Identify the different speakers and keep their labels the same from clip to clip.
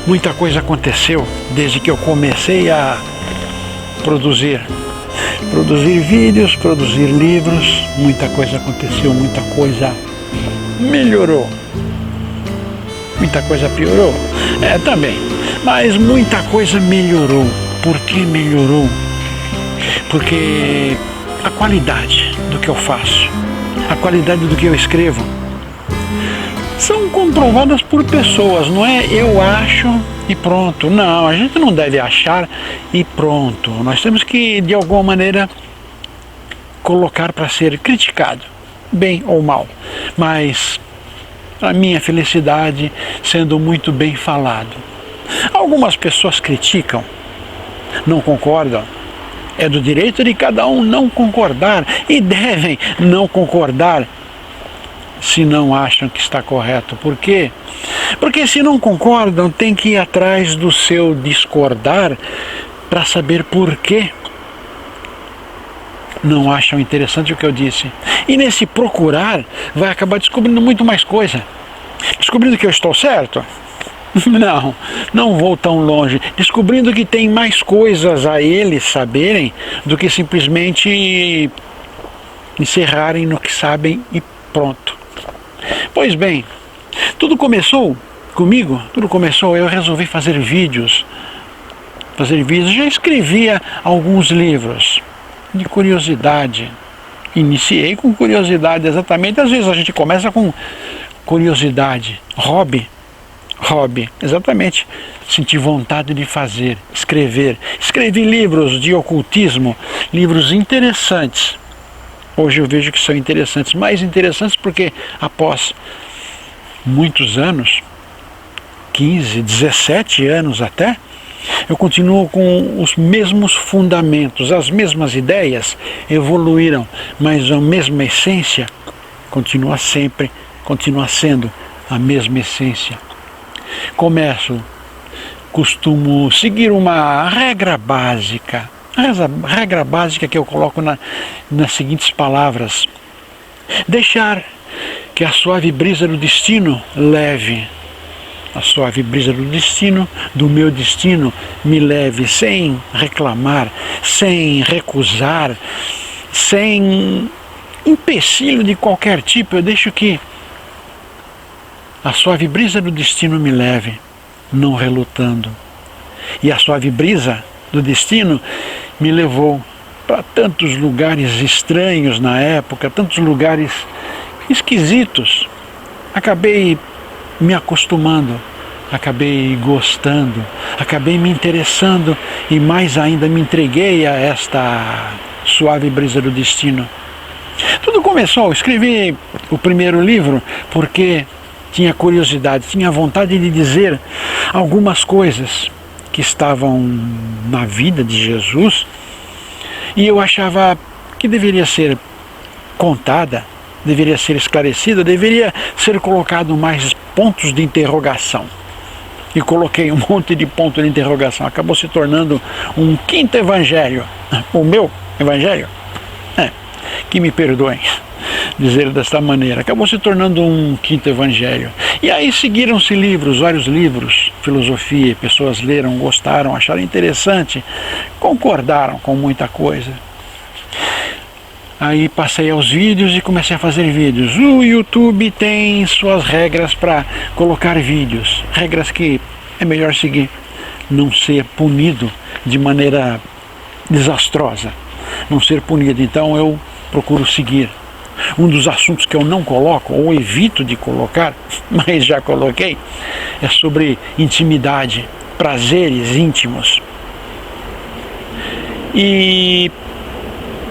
Speaker 1: Muita coisa aconteceu desde que eu comecei a produzir vídeos, produzir livros. Muita coisa aconteceu, muita coisa melhorou, muita coisa piorou, também, mas muita coisa melhorou. Por que melhorou? Porque a qualidade do que eu faço, a qualidade do que eu escrevo, são comprovadas por pessoas, não é eu acho e pronto. Não, a gente não deve achar e pronto. Nós temos que, de alguma maneira, colocar para ser criticado, bem ou mal. Mas, a minha felicidade sendo muito bem falado. Algumas pessoas criticam, não concordam. É do direito de cada um não concordar, e devem não concordar se não acham que está correto. Por quê? Porque se não concordam, tem que ir atrás do seu discordar para saber por quê não acham interessante o que eu disse. E nesse procurar, vai acabar descobrindo muito mais coisa. Descobrindo que eu estou certo? Não vou tão longe. Descobrindo que tem mais coisas a eles saberem do que simplesmente encerrarem no que sabem e pronto. Pois bem, tudo começou comigo, eu resolvi fazer vídeos. Já escrevia alguns livros de curiosidade. Iniciei com curiosidade, exatamente. Às vezes a gente começa com curiosidade, hobby, exatamente. Senti vontade de fazer, escrever. Escrevi livros de ocultismo, livros interessantes. Hoje eu vejo que são interessantes, mais interessantes porque após muitos anos, 15, 17 anos até, eu continuo com os mesmos fundamentos, as mesmas ideias evoluíram, mas a mesma essência continua sendo a mesma essência. Costumo seguir uma regra básica, que eu coloco nas seguintes palavras: deixar que a suave brisa do destino leve, do meu destino, me leve, sem reclamar, sem recusar, sem empecilho de qualquer tipo. Eu deixo que a suave brisa do destino me leve, não relutando. E a suave brisa do destino me levou para tantos lugares estranhos na época, tantos lugares esquisitos. Acabei me acostumando, acabei gostando, acabei me interessando e mais ainda me entreguei a esta suave brisa do destino. Tudo começou, escrevi o primeiro livro porque tinha curiosidade, tinha vontade de dizer algumas coisas que estavam na vida de Jesus e eu achava que deveria ser contada, deveria ser esclarecida, deveria ser colocado mais pontos de interrogação. E coloquei um monte de pontos de interrogação. Acabou se tornando um quinto evangelho. O meu evangelho? Que me perdoem dizer desta maneira. Acabou se tornando um quinto evangelho. E aí seguiram-se livros, vários livros, filosofia, pessoas leram, gostaram, acharam interessante, concordaram com muita coisa. Aí passei aos vídeos e comecei a fazer vídeos. O YouTube tem suas regras para colocar vídeos, regras que é melhor seguir, não ser punido de maneira desastrosa, não ser punido. Então eu procuro seguir. Um dos assuntos que eu não coloco, ou evito de colocar, mas já coloquei, é sobre intimidade, prazeres íntimos. E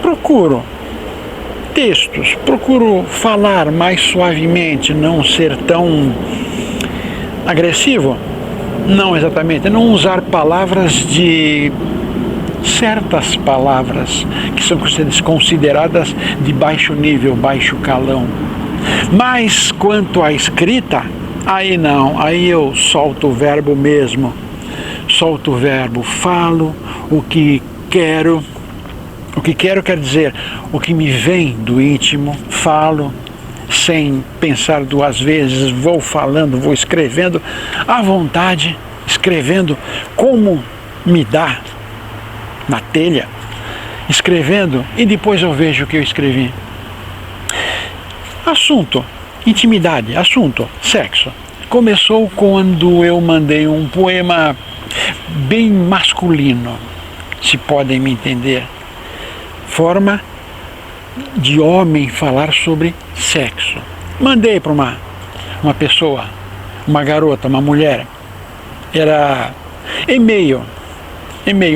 Speaker 1: procuro textos, procuro falar mais suavemente, não ser tão agressivo, não exatamente, não usar palavras de certas palavras que são consideradas de baixo nível, baixo calão. Mas quanto à escrita, aí não, aí eu solto o verbo mesmo, solto o verbo, falo o que quero. O que quero quer dizer o que me vem do íntimo, falo, sem pensar duas vezes, vou falando, vou escrevendo à vontade, escrevendo como me dá na telha, escrevendo e depois eu vejo o que eu escrevi. Assunto, intimidade, assunto, sexo. Começou quando eu mandei um poema bem masculino, se podem me entender. Forma de homem falar sobre sexo. Mandei para uma pessoa, uma garota, uma mulher. Era e-mail,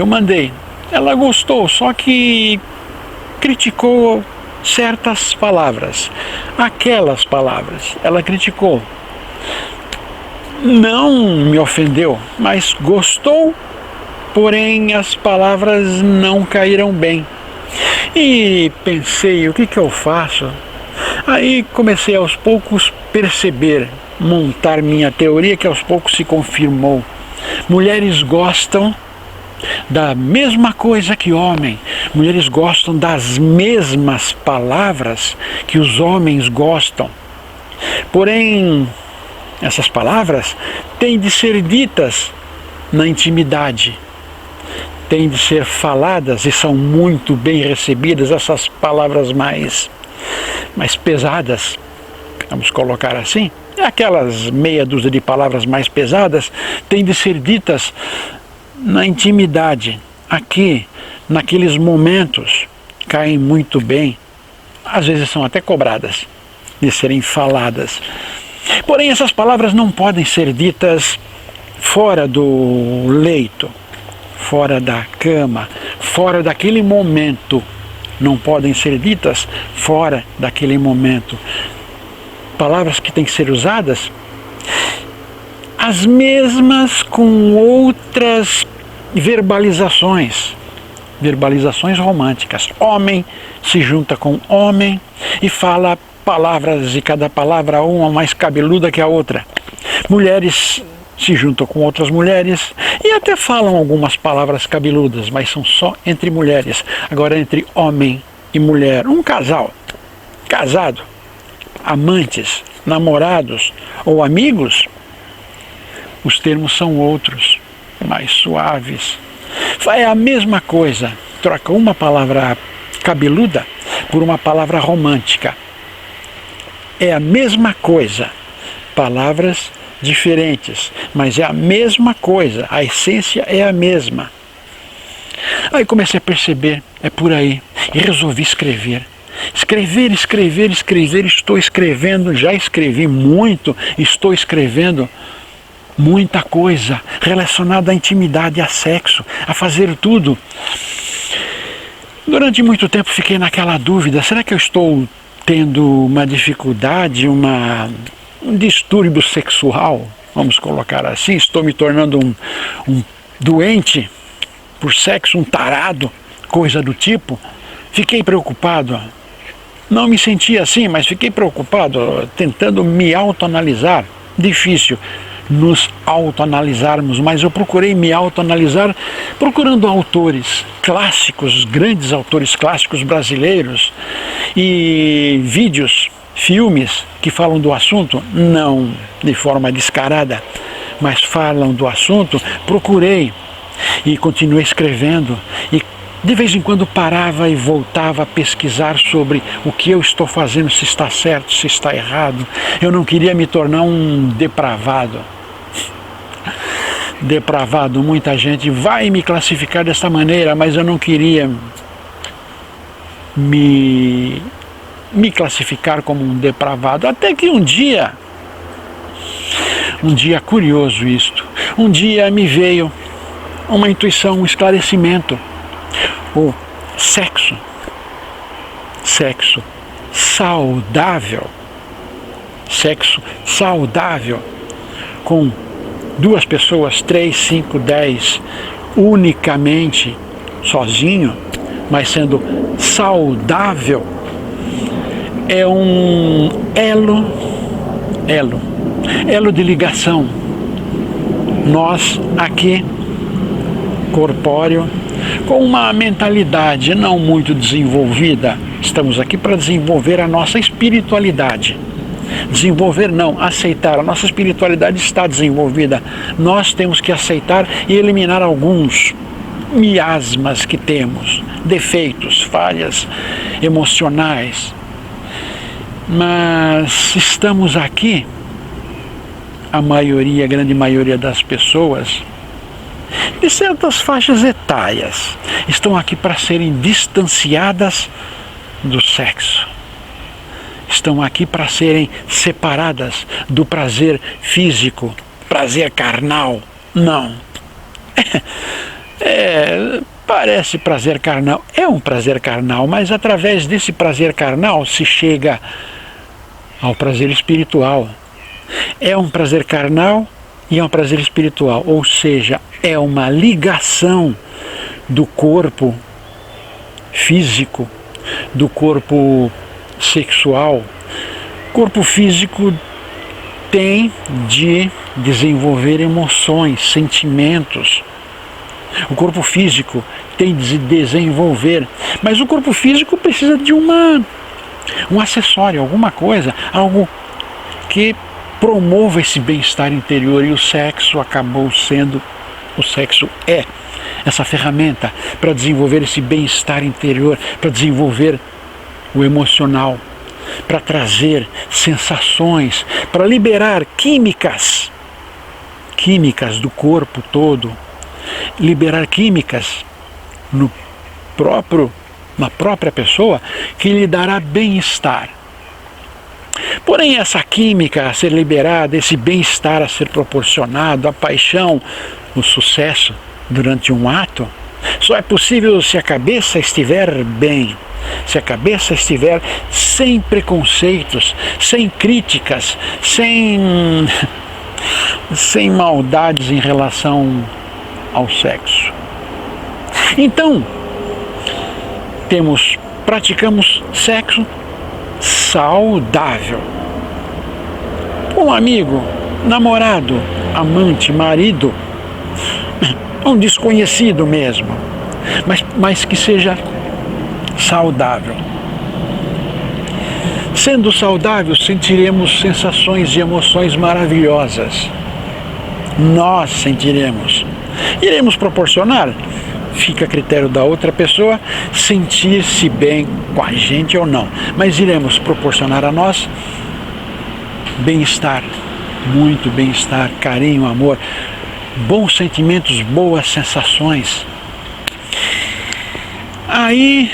Speaker 1: mandei. Ela gostou, só que criticou certas palavras. Aquelas palavras, ela criticou. Não me ofendeu, mas gostou, porém as palavras não caíram bem. E pensei, o que eu faço? Aí comecei aos poucos perceber, montar minha teoria que aos poucos se confirmou. Mulheres gostam da mesma coisa que homem. Mulheres gostam das mesmas palavras que os homens gostam. Porém, essas palavras têm de ser ditas na intimidade, têm de ser faladas e são muito bem recebidas. Essas palavras mais pesadas, vamos colocar assim, aquelas meia dúzia de palavras mais pesadas, têm de ser ditas na intimidade. Aqui, naqueles momentos, caem muito bem, às vezes são até cobradas de serem faladas. Porém, essas palavras não podem ser ditas fora do leito, fora da cama, fora daquele momento. Não podem ser ditas fora daquele momento. Palavras que têm que ser usadas, as mesmas com outras verbalizações românticas. Homem se junta com homem e fala palavras, e cada palavra uma mais cabeluda que a outra. Mulheres se juntam com outras mulheres e até falam algumas palavras cabeludas, mas são só entre mulheres. Agora, entre homem e mulher, um casal, casado, amantes, namorados ou amigos, os termos são outros, mais suaves. É a mesma coisa, troca uma palavra cabeluda por uma palavra romântica. É a mesma coisa, palavras diferentes, mas é a mesma coisa, a essência é a mesma. Aí comecei a perceber, é por aí, e resolvi escrever. Escrever, estou escrevendo, já escrevi muito, estou escrevendo muita coisa relacionada à intimidade, a sexo, a fazer tudo. Durante muito tempo fiquei naquela dúvida, será que eu estou tendo uma dificuldade, um distúrbio sexual, vamos colocar assim, estou me tornando um doente por sexo, um tarado, coisa do tipo. Fiquei preocupado, não me sentia assim, mas fiquei preocupado, tentando me autoanalisar. Difícil nos autoanalisarmos, mas eu procurei me autoanalisar procurando autores clássicos, grandes autores clássicos brasileiros e vídeos, filmes que falam do assunto, não de forma descarada, mas falam do assunto. Procurei e continuei escrevendo e de vez em quando parava e voltava a pesquisar sobre o que eu estou fazendo, se está certo, se está errado. Eu não queria me tornar um depravado. Depravado, muita gente vai me classificar dessa maneira, mas eu não queria me classificar como um depravado. Até que um dia curioso isto, um dia me veio uma intuição, um esclarecimento. O sexo saudável, com 2 pessoas, 3, 5, 10, unicamente, sozinho, mas sendo saudável, é um elo de ligação. Nós aqui, corpóreo, com uma mentalidade não muito desenvolvida, Estamos aqui para desenvolver a nossa espiritualidade. Desenvolver não, aceitar. A nossa espiritualidade está desenvolvida. Nós temos que aceitar e eliminar alguns miasmas que temos, defeitos, falhas emocionais. Mas estamos aqui, a grande maioria das pessoas, de certas faixas etárias, estão aqui para serem distanciadas do sexo. Estão aqui para serem separadas do prazer físico, prazer carnal. Não. Parece prazer carnal. É um prazer carnal, mas através desse prazer carnal se chega ao prazer espiritual. É um prazer carnal e é um prazer espiritual. Ou seja, é uma ligação do corpo físico, do corpo sexual. O corpo físico tem de desenvolver emoções, sentimentos. O corpo físico tem de desenvolver, mas o corpo físico precisa de um acessório, alguma coisa, algo que promova esse bem-estar interior, e o sexo é essa ferramenta para desenvolver esse bem-estar interior, para desenvolver o emocional, para trazer sensações, para liberar químicas do corpo todo, liberar químicas na própria pessoa que lhe dará bem-estar. Porém, essa química a ser liberada, esse bem-estar a ser proporcionado, a paixão, o sucesso durante um ato, só é possível se a cabeça estiver bem, se a cabeça estiver sem preconceitos, sem críticas, sem maldades em relação ao sexo. Então, praticamos sexo saudável. Um amigo, namorado, amante, marido, um desconhecido mesmo, mas que seja saudável. Sendo saudável, sentiremos sensações e emoções maravilhosas. Nós sentiremos. Iremos proporcionar, fica a critério da outra pessoa, sentir-se bem com a gente ou não. Mas iremos proporcionar a nós bem-estar, muito bem-estar, carinho, amor, bons sentimentos, boas sensações. Aí,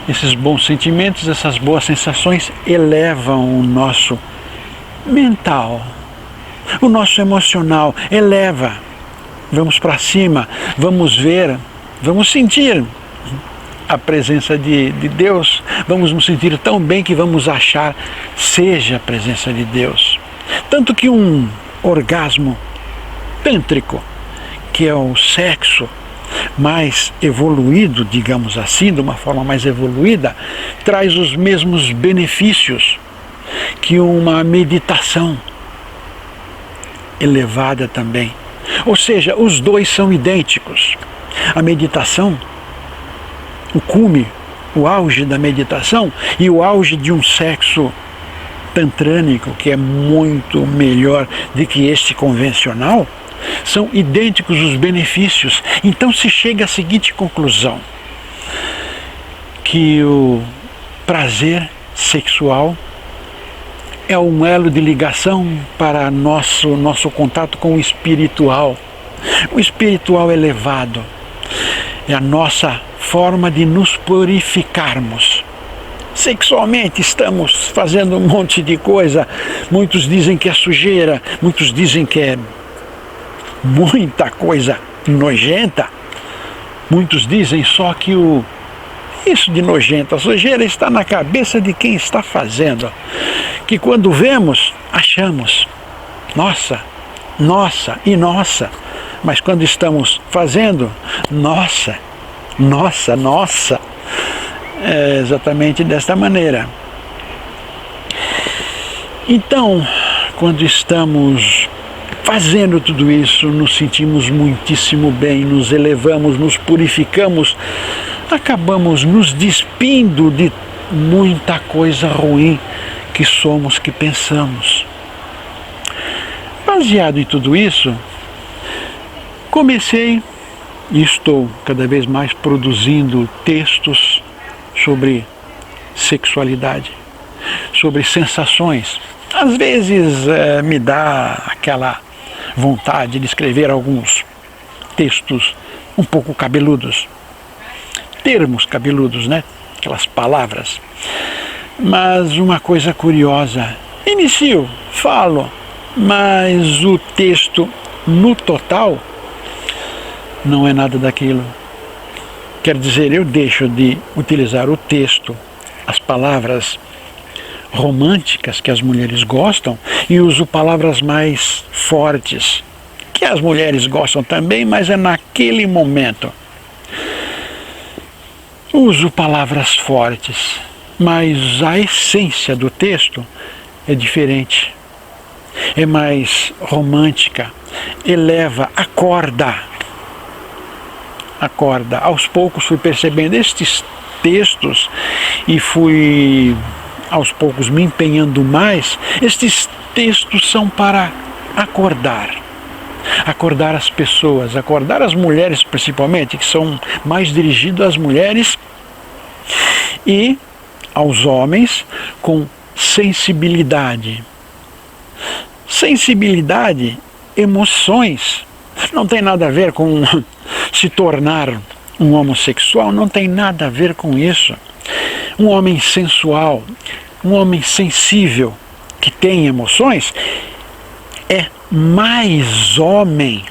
Speaker 1: esses bons sentimentos, essas boas sensações elevam o nosso mental, o nosso emocional, eleva. Vamos para cima, vamos ver, vamos sentir a presença de Deus, vamos nos sentir tão bem que vamos achar seja a presença de Deus. Tanto que um orgasmo tântrico, que é o sexo mais evoluído, digamos assim, de uma forma mais evoluída, traz os mesmos benefícios que uma meditação elevada também. Ou seja, os dois são idênticos. A meditação, o cume, o auge da meditação e o auge de um sexo tantrânico, que é muito melhor do que este convencional, são idênticos os benefícios. Então se chega à seguinte conclusão, que o prazer sexual é um elo de ligação para nosso contato com o espiritual. O espiritual elevado é a nossa forma de nos purificarmos. Sexualmente estamos fazendo um monte de coisa. Muitos dizem que é sujeira, muitos dizem que é muita coisa nojenta. Muitos dizem só que isso de nojenta, a sujeira está na cabeça de quem está fazendo. Que quando vemos, achamos, nossa, e nossa. Mas quando estamos fazendo, nossa. É exatamente desta maneira. Então, quando estamos fazendo tudo isso, nos sentimos muitíssimo bem, nos elevamos, nos purificamos, acabamos nos despindo de muita coisa ruim que somos, que pensamos. Baseado em tudo isso, comecei e estou cada vez mais produzindo textos sobre sexualidade, sobre sensações. Às vezes me dá aquela vontade de escrever alguns textos um pouco cabeludos, termos cabeludos, né? Aquelas palavras. Mas uma coisa curiosa, inicio, falo, mas o texto no total não é nada daquilo. Quer dizer, eu deixo de utilizar o texto, as palavras românticas que as mulheres gostam e uso palavras mais fortes, que as mulheres gostam também, mas é naquele momento. Uso palavras fortes, mas a essência do texto é diferente. É mais romântica, eleva, acorda. Aos poucos fui percebendo estes textos e fui aos poucos me empenhando mais. Estes textos são para acordar as pessoas, acordar as mulheres principalmente, que são mais dirigidos às mulheres e aos homens com sensibilidade. Sensibilidade, emoções, não tem nada a ver com se tornar um homossexual, não tem nada a ver com isso. Um homem sensual, um homem sensível, que tem emoções, é mais homem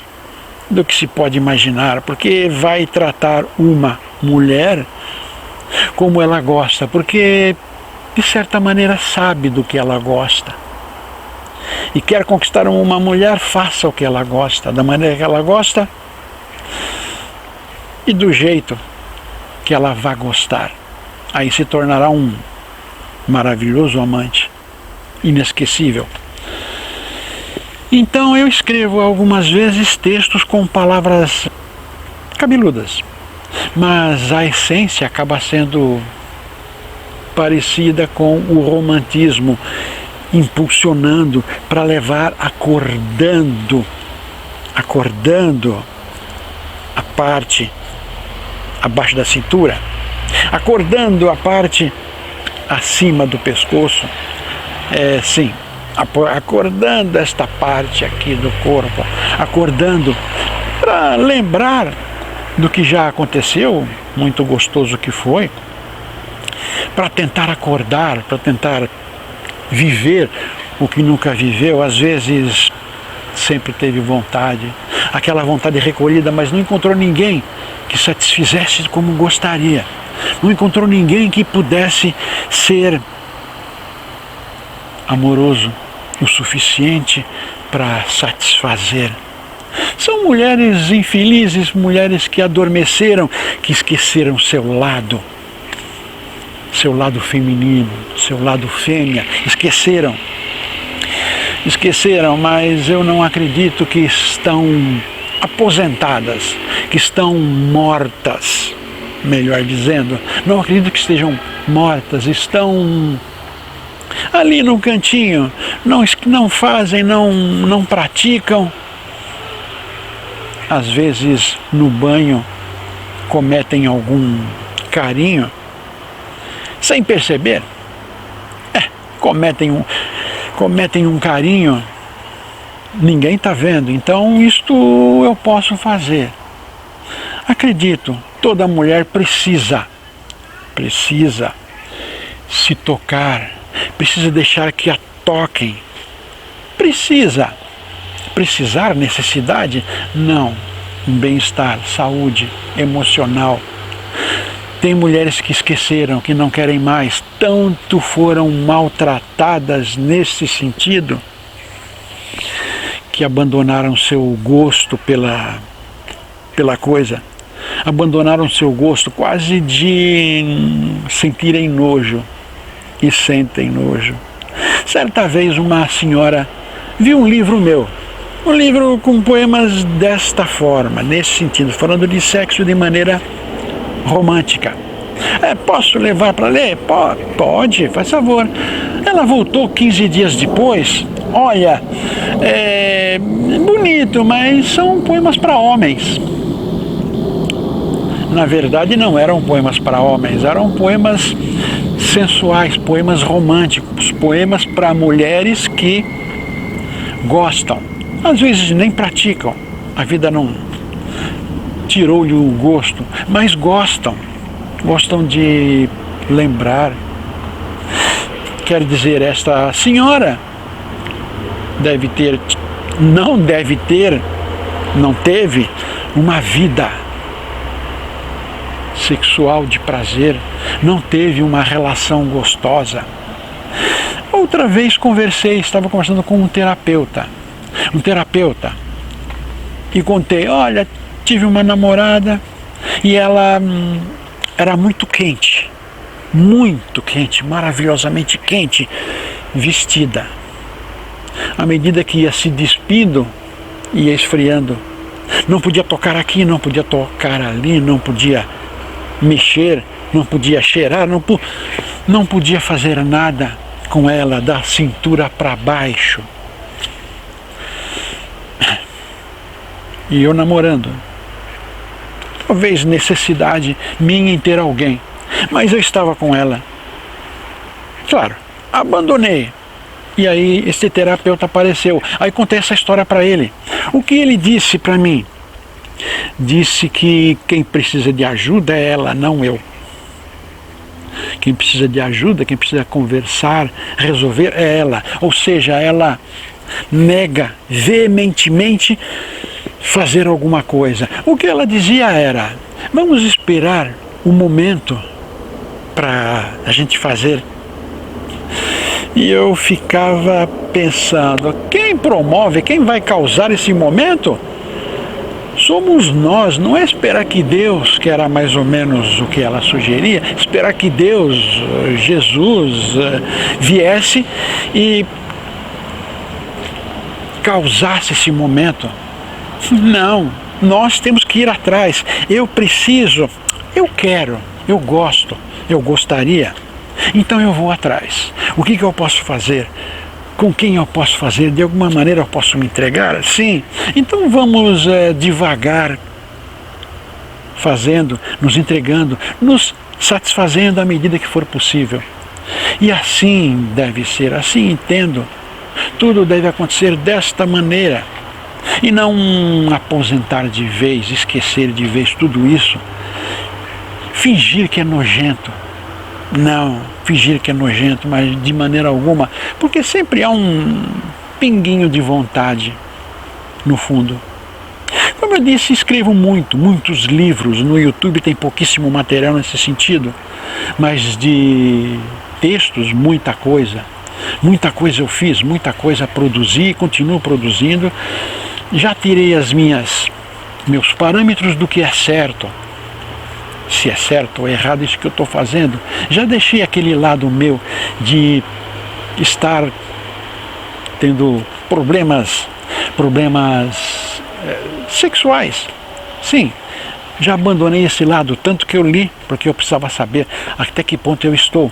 Speaker 1: do que se pode imaginar, porque vai tratar uma mulher como ela gosta, porque de certa maneira sabe do que ela gosta. E quer conquistar uma mulher, faça o que ela gosta, da maneira que ela gosta e do jeito que ela vai gostar. Aí se tornará um maravilhoso amante, inesquecível. Então eu escrevo algumas vezes textos com palavras cabeludas, mas a essência acaba sendo parecida com o romantismo, impulsionando para levar, acordando a parte abaixo da cintura, acordando a parte acima do pescoço, sim, acordando esta parte aqui do corpo, acordando para lembrar do que já aconteceu, muito gostoso que foi, para tentar acordar, para tentar viver o que nunca viveu. Às vezes sempre teve vontade, aquela vontade recolhida, mas não encontrou ninguém que satisfizesse como gostaria, não encontrou ninguém que pudesse ser amoroso o suficiente para satisfazer. São mulheres infelizes, mulheres que adormeceram, que esqueceram seu lado feminino, seu lado fêmea, esqueceram, mas eu não acredito que estão aposentadas, que estão mortas, melhor dizendo, não acredito que estejam mortas, estão ali no cantinho, não fazem, não praticam, às vezes no banho cometem algum carinho, sem perceber, cometem um carinho, ninguém está vendo, então isto eu posso fazer. Acredito, toda mulher precisa se tocar, precisa deixar que a toquem, precisar, necessidade? Não, um bem-estar, saúde emocional. Tem mulheres que esqueceram, que não querem mais, tanto foram maltratadas nesse sentido, que abandonaram seu gosto pela coisa, abandonaram seu gosto quase de sentirem nojo, e sentem nojo. Certa vez uma senhora viu um livro meu, um livro com poemas desta forma, nesse sentido, falando de sexo de maneira romântica. Posso levar para ler? Pode, faz favor. Ela voltou 15 dias depois. Olha, bonito, mas são poemas para homens. Na verdade, não eram poemas para homens, eram poemas sensuais, poemas românticos, poemas para mulheres que gostam. Às vezes nem praticam, a vida não tirou-lhe o gosto, mas gostam de lembrar. Quer dizer, esta senhora não teve uma vida sexual de prazer, não teve uma relação gostosa. Outra vez estava conversando com um terapeuta, e contei, olha, tive uma namorada e ela era muito quente, maravilhosamente quente, vestida. À medida que ia se despindo, ia esfriando. Não podia tocar aqui, não podia tocar ali, não podia mexer, não podia cheirar, não podia fazer nada com ela da cintura para baixo. E eu namorando. Talvez necessidade minha em ter alguém, mas eu estava com ela. Claro, abandonei. E aí esse terapeuta apareceu. Aí contei essa história para ele. O que ele disse para mim? Disse que quem precisa de ajuda é ela, não eu. Quem precisa de ajuda, quem precisa conversar, resolver é ela. Ou seja, ela nega veementemente fazer alguma coisa. O que ela dizia era: vamos esperar o momento para a gente fazer. E eu ficava pensando, quem promove, quem vai causar esse momento? Somos nós, não é esperar que Deus, que era mais ou menos o que ela sugeria, esperar que Deus, Jesus, viesse e causasse esse momento. Não, nós temos que ir atrás. Eu preciso, eu quero, eu gosto, eu gostaria. Então eu vou atrás. O que eu posso fazer? Com quem eu posso fazer? De alguma maneira eu posso me entregar? Sim. Então vamos devagar, fazendo, nos entregando, nos satisfazendo à medida que for possível. E assim deve ser, assim entendo. Tudo deve acontecer desta maneira. E não aposentar de vez, esquecer de vez tudo isso. Fingir que é nojento. Não, fingir que é nojento, mas de maneira alguma, porque sempre há um pinguinho de vontade no fundo. Como eu disse, escrevo muitos livros. No YouTube tem pouquíssimo material nesse sentido, mas de textos, muita coisa. Muita coisa eu fiz, muita coisa produzi, continuo produzindo. Já tirei meus parâmetros do que é certo. Se é certo ou errado isso que eu estou fazendo. Já deixei aquele lado meu de estar tendo problemas sexuais. Sim, já abandonei esse lado, tanto que eu li, porque eu precisava saber até que ponto eu estou.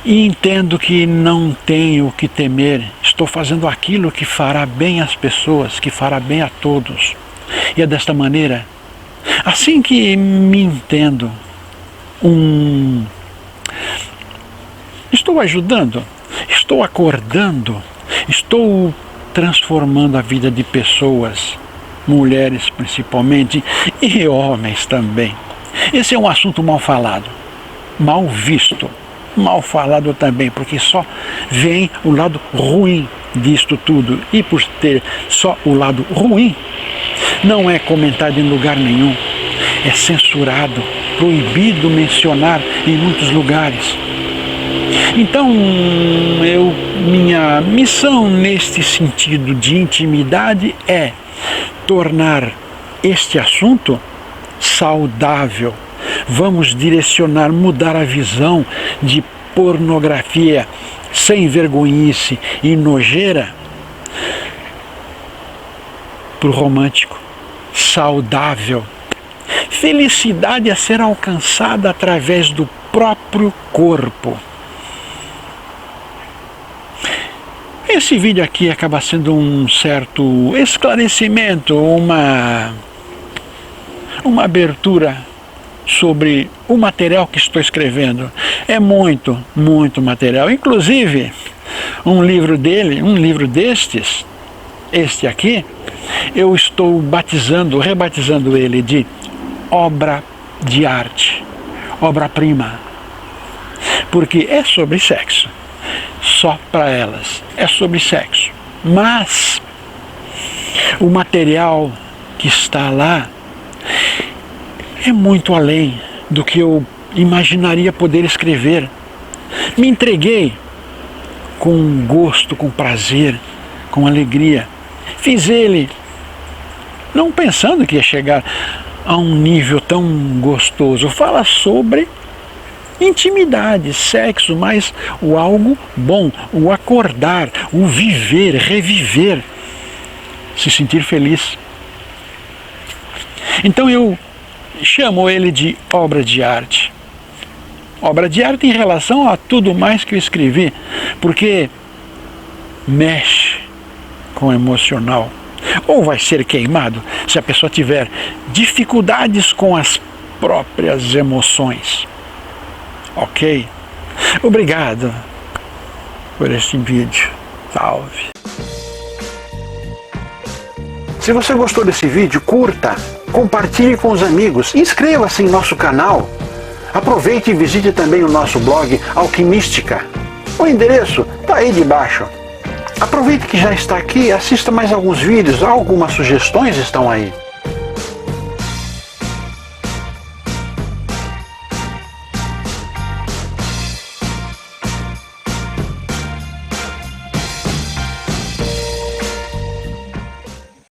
Speaker 1: E entendo que não tenho o que temer. Estou fazendo aquilo que fará bem às pessoas, que fará bem a todos. E é desta maneira, assim que me entendo, estou ajudando, estou acordando, estou transformando a vida de pessoas, mulheres principalmente, e homens também. Esse é um assunto mal falado, mal visto, mal falado também, porque só vem o lado ruim disto tudo, e por ter só o lado ruim, não é comentado em lugar nenhum, é censurado, proibido mencionar em muitos lugares. Então, minha missão neste sentido de intimidade é tornar este assunto saudável. Vamos direcionar, mudar a visão de pornografia sem vergonhice e nojeira para o romântico, saudável. Felicidade a ser alcançada através do próprio corpo. Esse vídeo aqui acaba sendo um certo esclarecimento, uma abertura sobre o material que estou escrevendo. É muito, muito material. Inclusive, um livro destes, este aqui, eu estou rebatizando ele de obra de arte, obra-prima, porque é sobre sexo, só para elas, é sobre sexo. Mas o material que está lá é muito além do que eu imaginaria poder escrever. Me entreguei com gosto, com prazer, com alegria. Fiz ele não pensando que ia chegar a um nível tão gostoso. Fala sobre intimidade, sexo, mas o algo bom, o acordar, o viver, reviver, se sentir feliz. Então eu chamo ele de obra de arte. Obra de arte em relação a tudo mais que eu escrevi, porque mexe com o emocional. Ou vai ser queimado se a pessoa tiver dificuldades com as próprias emoções. Ok? Obrigado por este vídeo. Salve! Se você gostou desse vídeo, curta, compartilhe com os amigos, inscreva-se em nosso canal. Aproveite e visite também o nosso blog Alquimística. O endereço está aí debaixo. Aproveite que já está aqui, assista mais alguns vídeos, algumas sugestões estão aí.